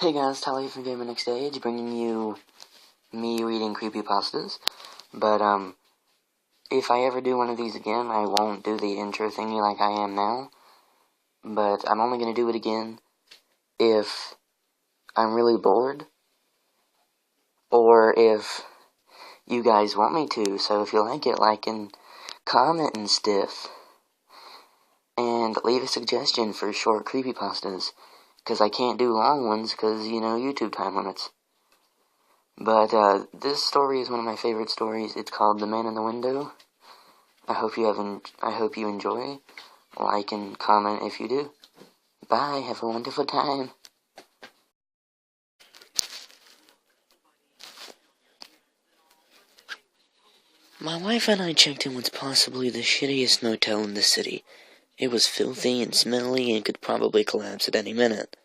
Hey guys, Tally from GamingNextAGE, bringing you me reading creepypastas. But, if I ever do one of these again, I won't do the intro thingy like I am now. But I'm only gonna do it again if I'm really bored, or if you guys want me to. So if you like and comment and stuff. And leave a suggestion for short creepypastas, because I can't do long ones because, YouTube time limits. But, this story is one of my favorite stories. It's called The Man in the Window. I hope you enjoy. Like and comment if you do. Bye, have a wonderful time. My wife and I checked in what's possibly the shittiest motel in the city. It was filthy and smelly and could probably collapse at any minute.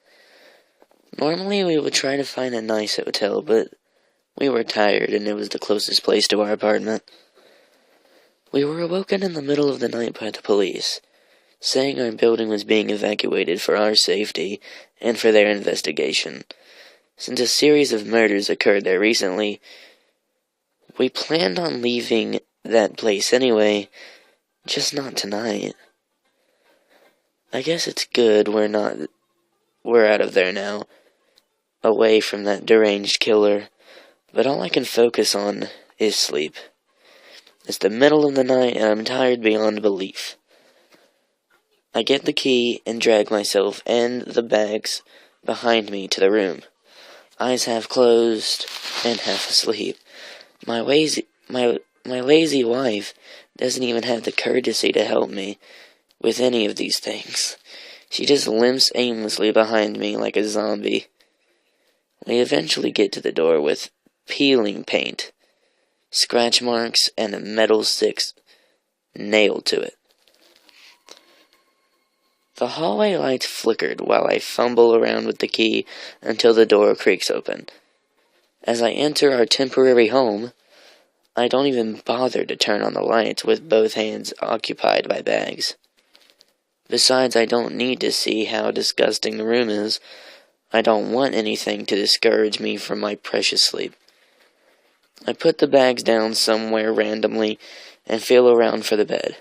Normally we would try to find a nice hotel, but we were tired and it was the closest place to our apartment. We were awoken in the middle of the night by the police, saying our building was being evacuated for our safety and for their investigation. Since a series of murders occurred there recently, we planned on leaving that place anyway, just not tonight. I guess it's good we're out of there now, away from that deranged killer, but all I can focus on is sleep. It's the middle of the night and I'm tired beyond belief. I get the key and drag myself and the bags behind me to the room, eyes half closed and half asleep. My lazy wife doesn't even have the courtesy to help me with any of these things. She just limps aimlessly behind me like a zombie. We eventually get to the door with peeling paint, scratch marks, and a metal sticks nailed to it. The hallway lights flickered while I fumble around with the key until the door creaks open. As I enter our temporary home, I don't even bother to turn on the lights with both hands occupied by bags. Besides, I don't need to see how disgusting the room is. I don't want anything to discourage me from my precious sleep. I put the bags down somewhere randomly and feel around for the bed.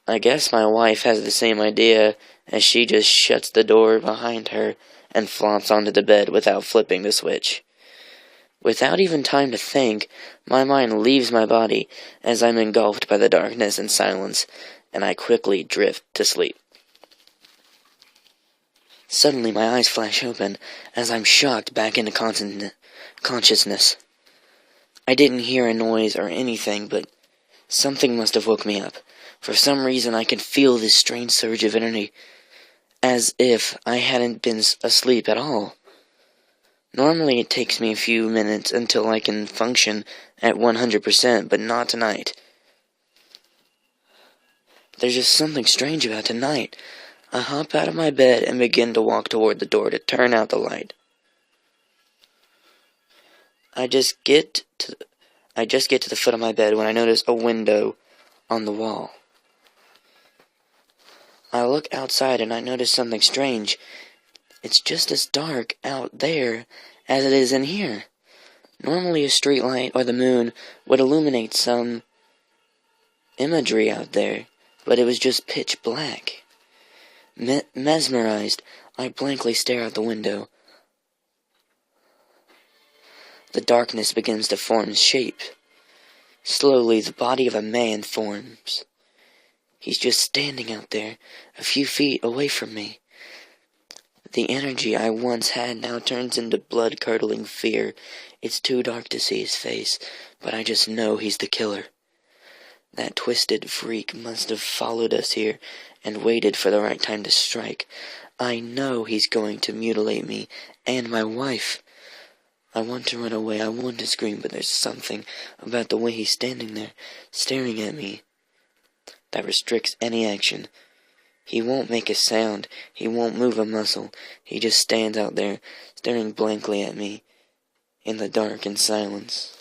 I guess my wife has the same idea, as she just shuts the door behind her and flops onto the bed without flipping the switch. Without even time to think, my mind leaves my body as I'm engulfed by the darkness and silence, and I quickly drift to sleep. Suddenly my eyes flash open as I'm shocked back into consciousness. I didn't hear a noise or anything, but something must have woke me up. For some reason I can feel this strange surge of energy, as if I hadn't been asleep at all. Normally it takes me a few minutes until I can function at 100%, but not tonight. There's just something strange about tonight. I hop out of my bed and begin to walk toward the door to turn out the light. I just get to the foot of my bed when I notice a window on the wall. I look outside and I notice something strange. It's just as dark out there as it is in here. Normally a street light or the moon would illuminate some imagery out there, but it was just pitch black. Mesmerized, I blankly stare out the window. The darkness begins to form shape. Slowly, the body of a man forms. He's just standing out there, a few feet away from me. The energy I once had now turns into blood-curdling fear. It's too dark to see his face, but I just know he's the killer. That twisted freak must have followed us here and waited for the right time to strike. I know he's going to mutilate me and my wife. I want to run away, I want to scream, but there's something about the way he's standing there, staring at me, that restricts any action. He won't make a sound, he won't move a muscle, he just stands out there, staring blankly at me, in the dark and silence.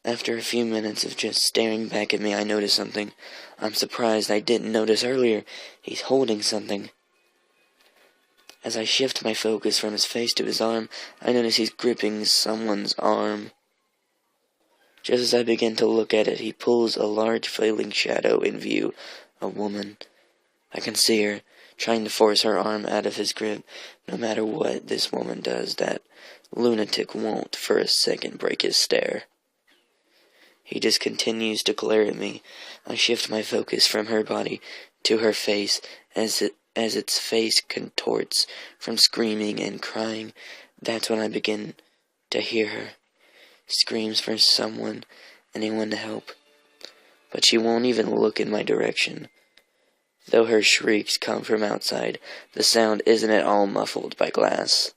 After a few minutes of just staring back at me, I notice something. I'm surprised I didn't notice earlier. He's holding something. As I shift my focus from his face to his arm, I notice he's gripping someone's arm. Just as I begin to look at it, he pulls a large flailing shadow in view, a woman. I can see her, trying to force her arm out of his grip. No matter what this woman does, that lunatic won't for a second break his stare. He just continues to glare at me. I shift my focus from her body to her face as its face contorts from screaming and crying. That's when I begin to hear her. Screams for anyone to help. But she won't even look in my direction. Though her shrieks come from outside, the sound isn't at all muffled by glass.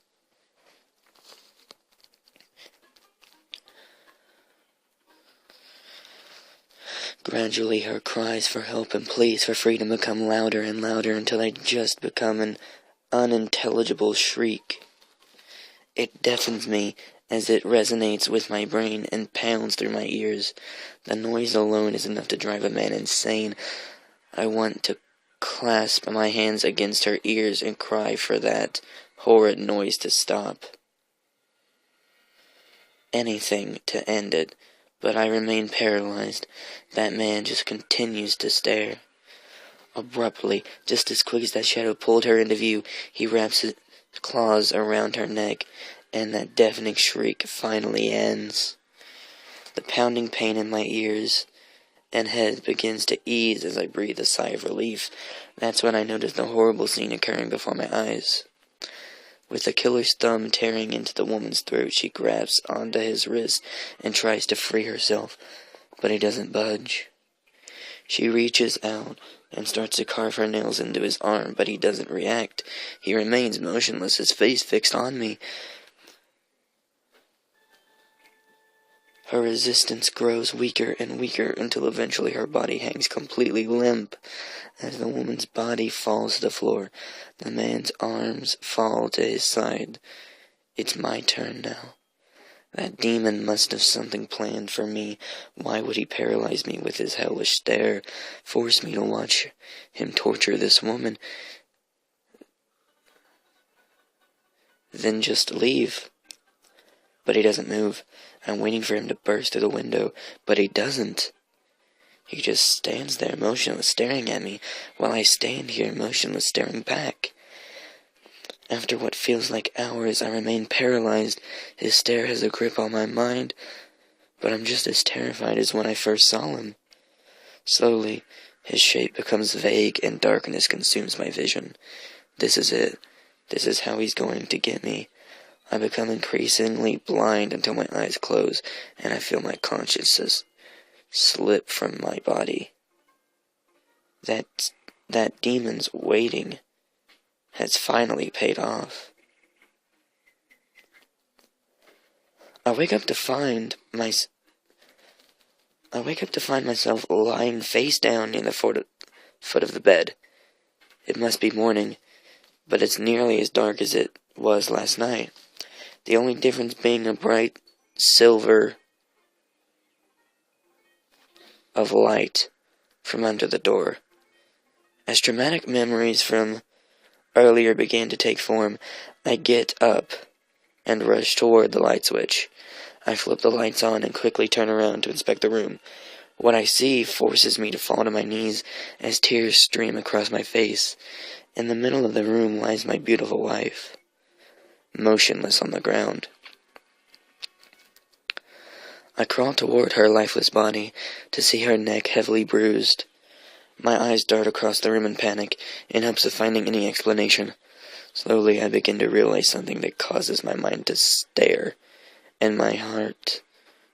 Gradually, her cries for help and pleas for freedom become louder and louder until they just become an unintelligible shriek. It deafens me as it resonates with my brain and pounds through my ears. The noise alone is enough to drive a man insane. I want to clasp my hands against her ears and cry for that horrid noise to stop. Anything to end it, but I remain paralyzed. That man just continues to stare. Abruptly, just as quick as that shadow pulled her into view, he wraps his claws around her neck, and that deafening shriek finally ends. The pounding pain in my ears and head begins to ease as I breathe a sigh of relief. That's when I notice the horrible scene occurring before my eyes. With the killer's thumb tearing into the woman's throat, she grabs onto his wrist and tries to free herself, but he doesn't budge. She reaches out and starts to carve her nails into his arm, but he doesn't react. He remains motionless, his face fixed on me. Her resistance grows weaker and weaker until eventually her body hangs completely limp. As the woman's body falls to the floor, the man's arms fall to his side. It's my turn now. That demon must have something planned for me. Why would he paralyze me with his hellish stare, force me to watch him torture this woman, then just leave? But he doesn't move. I'm waiting for him to burst through the window, but he doesn't. He just stands there motionless, staring at me, while I stand here motionless, staring back. After what feels like hours, I remain paralyzed. His stare has a grip on my mind, but I'm just as terrified as when I first saw him. Slowly, his shape becomes vague and darkness consumes my vision. This is it. This is how he's going to get me. I become increasingly blind until my eyes close, and I feel my consciousness slip from my body. That demon's waiting has finally paid off. I wake up to find myself lying face down near the foot of the bed. It must be morning, but it's nearly as dark as it was last night. The only difference being a bright silver of light from under the door. As traumatic memories from earlier began to take form, I get up and rush toward the light switch. I flip the lights on and quickly turn around to inspect the room. What I see forces me to fall to my knees as tears stream across my face. In the middle of the room lies my beautiful wife, motionless on the ground. I crawl toward her lifeless body to see her neck heavily bruised. My eyes dart across the room in panic, in hopes of finding any explanation. Slowly I begin to realize something that causes my mind to stare, and my heart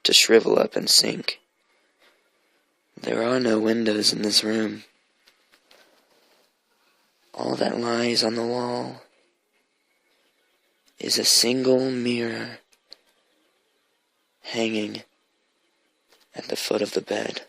to shrivel up and sink. There are no windows in this room. All that lies on the wall is a single mirror hanging at the foot of the bed.